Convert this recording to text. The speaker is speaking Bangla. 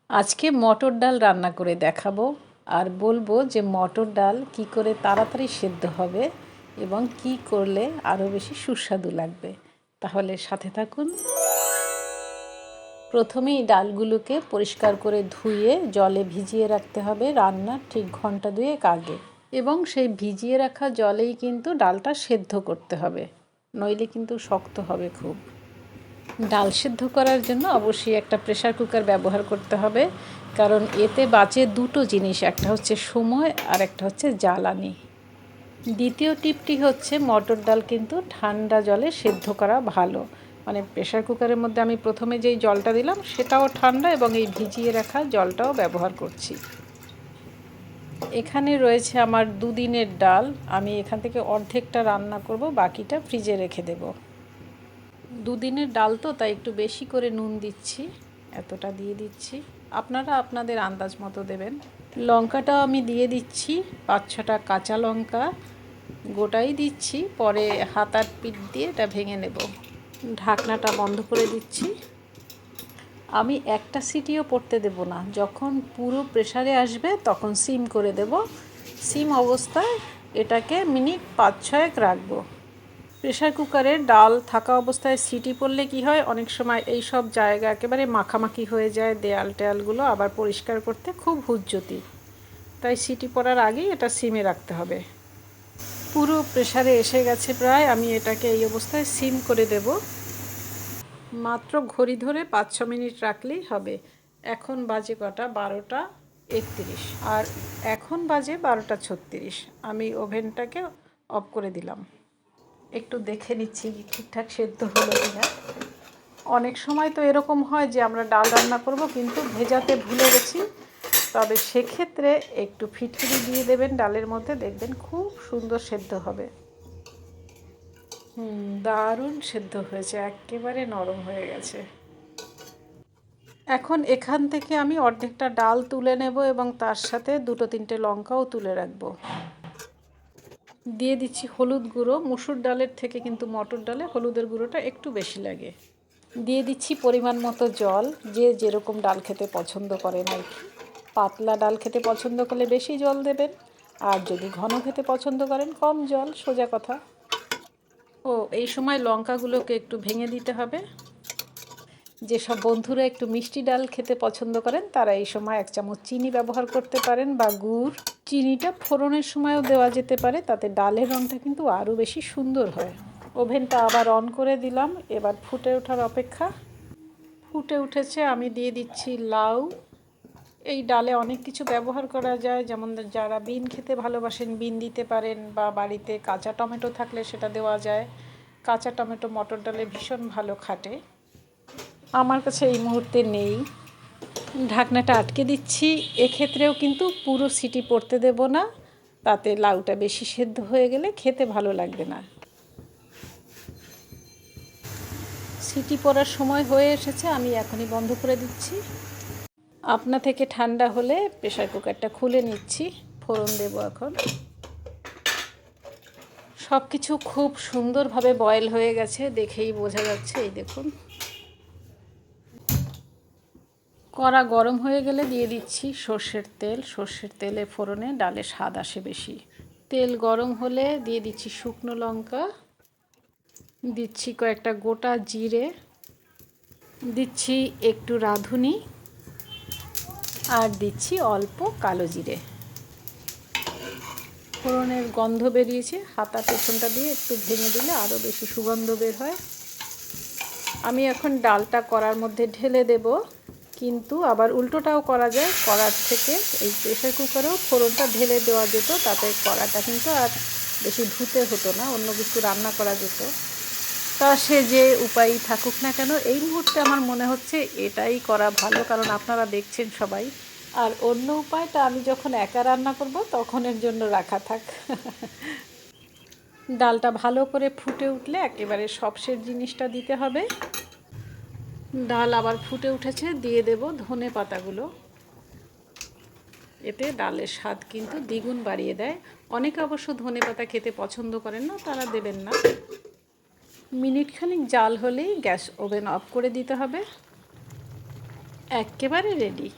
আজকে মটর ডাল রান্না করে দেখাবো আর বলবো যে মটর ডাল কি করে তাড়াতাড়ি সেদ্ধ হবে এবং কি করলে আরও বেশি সুস্বাদু লাগবে। তাহলে সাথে থাকুন। প্রথমেই ডালগুলোকে পরিষ্কার করে ধুয়ে জলে ভিজিয়ে রাখতে হবে রান্নার ঠিক ঘন্টা দুয়েক আগে, এবং সেই ভিজিয়ে রাখা জলেই কিন্তু ডালটা সেদ্ধ করতে হবে, নইলে কিন্তু শক্ত হবে খুব। ডাল সিদ্ধ করার জন্য অবশ্যই একটা প্রেসার কুকার ব্যবহার করতে হবে, কারণ এতে বাঁচে দুটো জিনিস, একটা হচ্ছে সময় আর একটা হচ্ছে জ্বালানি। দ্বিতীয় টিপটি হচ্ছে মটর ডাল কিন্তু ঠান্ডা জলে সেদ্ধ করা ভালো, মানে প্রেসার কুকারের মধ্যে আমি প্রথমে যেই জলটা দিলাম সেটাও ঠান্ডা এবং এই ভিজিয়ে রাখা জলটাও ব্যবহার করছি। এখানে রয়েছে আমার দুদিনের ডাল, আমি এখান থেকে অর্ধেকটা রান্না করব, বাকিটা ফ্রিজে রেখে দেবো। দুদিনের ডাল তো, তাই একটু বেশি করে নুন দিচ্ছি, এতটা দিয়ে দিচ্ছি, আপনারা আপনাদের আন্দাজ মতো দেবেন। লঙ্কাটাও আমি দিয়ে দিচ্ছি 5-6টা কাঁচা লঙ্কা, গোটাই দিচ্ছি, পরে হাতার পিঠ দিয়ে এটা ভেঙে নেব। ঢাকনাটা বন্ধ করে দিচ্ছি। আমি একটা সিটিও পড়তে দেব না, যখন পুরো প্রেসারে আসবে তখন সিম করে দেব। সিম অবস্থায় এটাকে মিনিট 5-6 রাখবো। প্রেসার কুকারে ডাল থাকা অবস্থায় সিটি পড়লে কি হয়, অনেক সময় এই সব জায়গা একেবারে মাখামাখি হয়ে যায়, দেয়াল টেয়ালগুলো আবার পরিষ্কার করতে খুব হুজ্জতি, তাই সিটি পড়ার আগেই এটা সিমে রাখতে হবে। পুরো প্রেসারে এসে গেছে প্রায়, আমি এটাকে এই অবস্থায় সিম করে দেব। মাত্র ঘড়ি ধরে 5-6 মিনিট রাখলেই হবে। এখন বাজে কটা, 12টা 31, আর এখন বাজে 12টা 36। আমি ওভেনটাকে অফ করে দিলাম, একটু দেখে নিচ্ছি ঠিকঠাক সেদ্ধ হলো কিনা। অনেক সময় তো এরকম হয় যে আমরা ডাল রান্না করব কিন্তু ভেজাতে ভুলে গেছি, তবে সেক্ষেত্রে একটু ফিটকিরি দিয়ে দেবেন ডালের মধ্যে, দেখবেন খুব সুন্দর সেদ্ধ হবে। দারুণ সেদ্ধ হয়েছে, একেবারে নরম হয়ে গেছে। এখন এখান থেকে আমি অর্ধেকটা ডাল তুলে নেব এবং তার সাথে 2-3টে লঙ্কাও তুলে রাখবো। দিয়ে দিচ্ছি হলুদ গুঁড়ো, মুসুর ডালের থেকে কিন্তু মটর ডালে হলুদের গুঁড়োটা একটু বেশি লাগে। দিয়ে দিচ্ছি পরিমাণ মতো জল, যে যেরকম ডাল খেতে পছন্দ করেন আর কি। পাতলা ডাল খেতে পছন্দ করলে বেশি জল দেবেন, আর যদি ঘন খেতে পছন্দ করেন কম জল, সোজা কথা। এই সময় লঙ্কাগুলোকে একটু ভেঙে দিতে হবে। যেসব বন্ধুরা একটু মিষ্টি ডাল খেতে পছন্দ করেন তারা এই সময় 1 চামচ চিনি ব্যবহার করতে পারেন বা গুড়। চিনিটা ফোড়নের সময়ও দেওয়া যেতে পারে, তাতে ডালের রঙটা কিন্তু আরও বেশি সুন্দর হয়। ওভেনটা আবার অন করে দিলাম, এবার ফুটে ওঠার অপেক্ষা। ফুটে উঠেছে, আমি দিয়ে দিচ্ছি লাউ। এই ডালে অনেক কিছু ব্যবহার করা যায়, যেমন যারা বিন খেতে ভালোবাসেন বিন দিতে পারেন, বা বাড়িতে কাঁচা টমেটো থাকলে সেটা দেওয়া যায়। কাঁচা টমেটো মটর ডালে ভীষণ ভালো খাটে, আমার কাছে এই মুহূর্তে নেই। ঢাকনাটা আটকে দিচ্ছি। এক্ষেত্রেও কিন্তু পুরো সিটি পড়তে দেব না, তাতে লাউটা বেশি সেদ্ধ হয়ে গেলে খেতে ভালো লাগবে না। সিটি পড়ার সময় হয়ে এসেছে, আমি এখনই বন্ধ করে দিচ্ছি। আপনা থেকে ঠান্ডা হলে প্রেসার কুকারটা খুলে নিচ্ছি, ফোড়ন দেব এখন। সব কিছু খুব সুন্দরভাবে বয়েল হয়ে গেছে, দেখেই বোঝা যাচ্ছে। এই দেখুন, কড়া গরম হয়ে গেলে দিয়ে দিচ্ছি সর্ষের তেল। সর্ষের তেলে ফোড়নে ডালে স্বাদ আসে বেশি। তেল গরম হলে দিয়ে দিচ্ছি শুকনো লঙ্কা, দিচ্ছি কয়েকটা গোটা জিরে, দিচ্ছি একটু রাঁধুনি, আর দিচ্ছি অল্প কালো জিরে। ফোড়নের গন্ধ বেরিয়েছে, হাতা পেছনটা দিয়ে একটু ভেঙে দিলে আরও বেশি সুগন্ধ বের হয়। আমি এখন ডালটা কড়ার মধ্যে ঢেলে দেব, কিন্তু আবার উল্টোটাও করা যায়। কড়ার থেকে এই প্রেসার কুকারেও ফোড়নটা ঢেলে দেওয়া যেত, তাতে কড়াটা কিন্তু আর বেশি ধুতে হতো না, অন্য কিছু রান্না করা যেত। তা সে যে উপায়ই থাকুক না কেন, এই মুহূর্তে আমার মনে হচ্ছে এটাই করা ভালো, কারণ আপনারা দেখছেন সবাই। আর অন্য উপায়টা আমি যখন একা রান্না করব তখনের জন্য রাখা থাক। ডালটা ভালো করে ফুটে উঠলে একেবারে সবশেষ জিনিসটা দিতে হবে। ডাল আবার ফুটে উঠেছে, দিয়ে দেব ধনে পাতাগুলো। এতে ডালের স্বাদ কিন্তু দ্বিগুণ বাড়িয়ে দেয়। অনেকে অবশ্য ধনে পাতা খেতে পছন্দ করেন না, তারা দেবেন না। মিনিট খানিক জাল হলেই গ্যাস ওভেন অফ করে দিতে হবে। একেবারে রেডি।